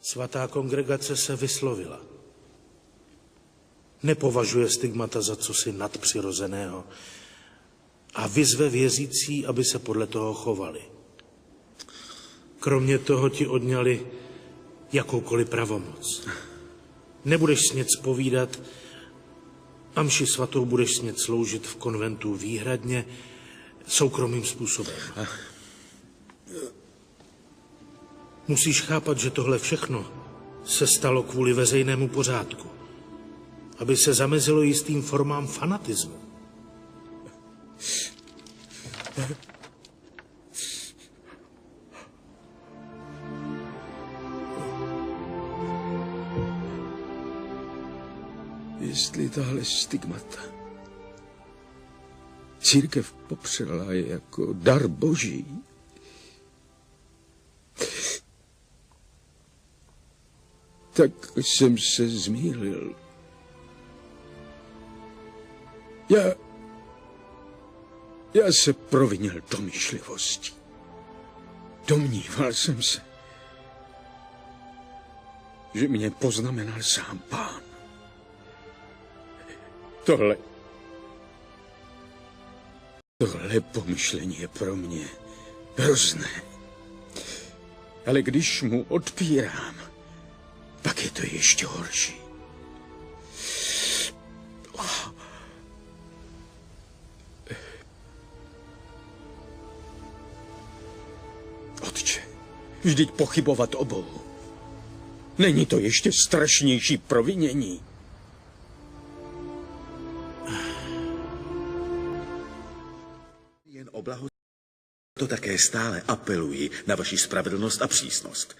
Svatá kongregace se vyslovila. Nepovažuje stigmata za cosi nadpřirozeného a vyzve věřící, aby se podle toho chovali. Kromě toho ti odňali jakoukoliv pravomoc. Nebudeš smět zpovídat a mši svatou budeš smět sloužit v konventu výhradně soukromým způsobem. Musíš chápat, že tohle všechno se stalo kvůli veřejnému pořádku, aby se zamezilo jistým formám fanatismu. Jestli tahle stigmata církev popřela je jako dar boží, tak jsem se zmýlil. Já se provinil domýšlivostí. Domníval jsem se, že mě poznamenal sám Pán. Tohle pomyšlení je pro mě hrozné. Ale když mu odpírám, pak je to ještě horší. Otče, vždyť pochybovat o Bohu. Není to ještě strašnější provinění? Jen o blaho to také stále apeluji na vaši spravedlnost a přísnost.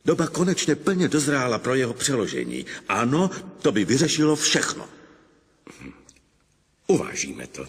Doba konečně plně dozrála pro jeho přeložení. Ano, to by vyřešilo všechno. Uvážíme to.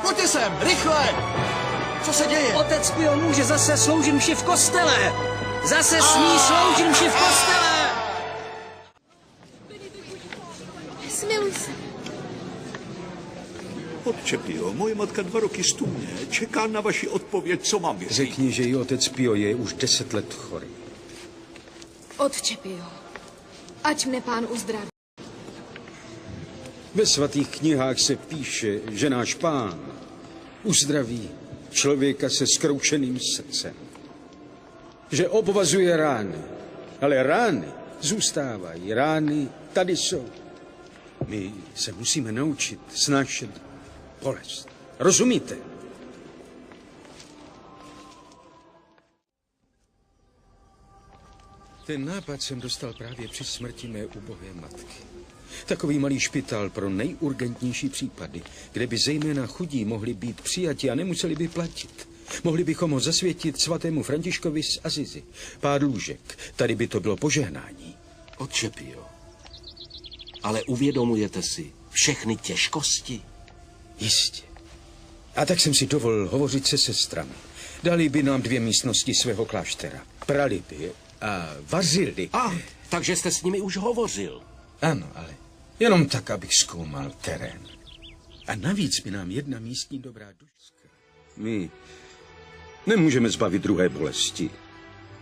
Pojďte sem, rychle! Co se děje? Otec Pio může zase sloužit mši v kostele! Zase smí sloužit mši v kostele! Smiluj se. Otče Pio, moje matka 2 roky stůně. Čeká na vaši odpověď, co mám věřit. Řekni, že jí otec Pio je už 10 let chorý. Otče Pio, ať mne Pán uzdraví. Ve svatých knihách se píše, že náš Pán uzdraví člověka se zkroušeným srdcem. Že obvazuje rány, ale rány zůstávají. Rány tady jsou. My se musíme naučit snášet bolest. Rozumíte? Ten nápad jsem dostal právě při smrti mé ubohé matky. Takový malý špitál pro nejurgentnější případy, kde by zejména chudí mohli být přijati a nemuseli by platit. Mohli bychom ho zasvětit svatému Františkovi z Azizi. Pár lůžek, tady by to bylo požehnání. Otče Pio, ale uvědomujete si všechny těžkosti? Jistě. A tak jsem si dovolil hovořit se sestrami. Dali by nám 2 místnosti svého kláštera. Prali by a vařili. Takže jste s nimi už hovořil. Ano, ale jenom tak, abych zkoumal terén. A navíc by nám 1 místní dobrá duška. My nemůžeme zbavit druhé bolesti,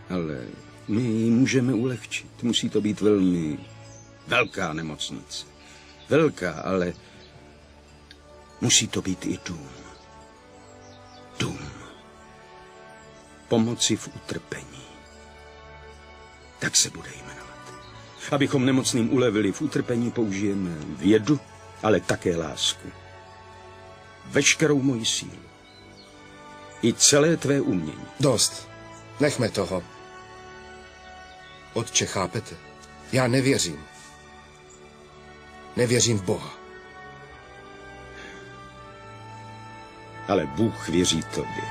ale my ji můžeme ulehčit. Musí to být velmi velká nemocnice. Velká, ale musí to být i dům. Dům. Pomoci v utrpení. Tak se bude jmenovat. Abychom nemocným ulevili v utrpení, použijeme vědu, ale také lásku. Veškerou moji sílu. I celé tvé umění. Dost. Nechme toho. Otče, chápete? Já nevěřím. Nevěřím v Boha. Ale Bůh věří tobě.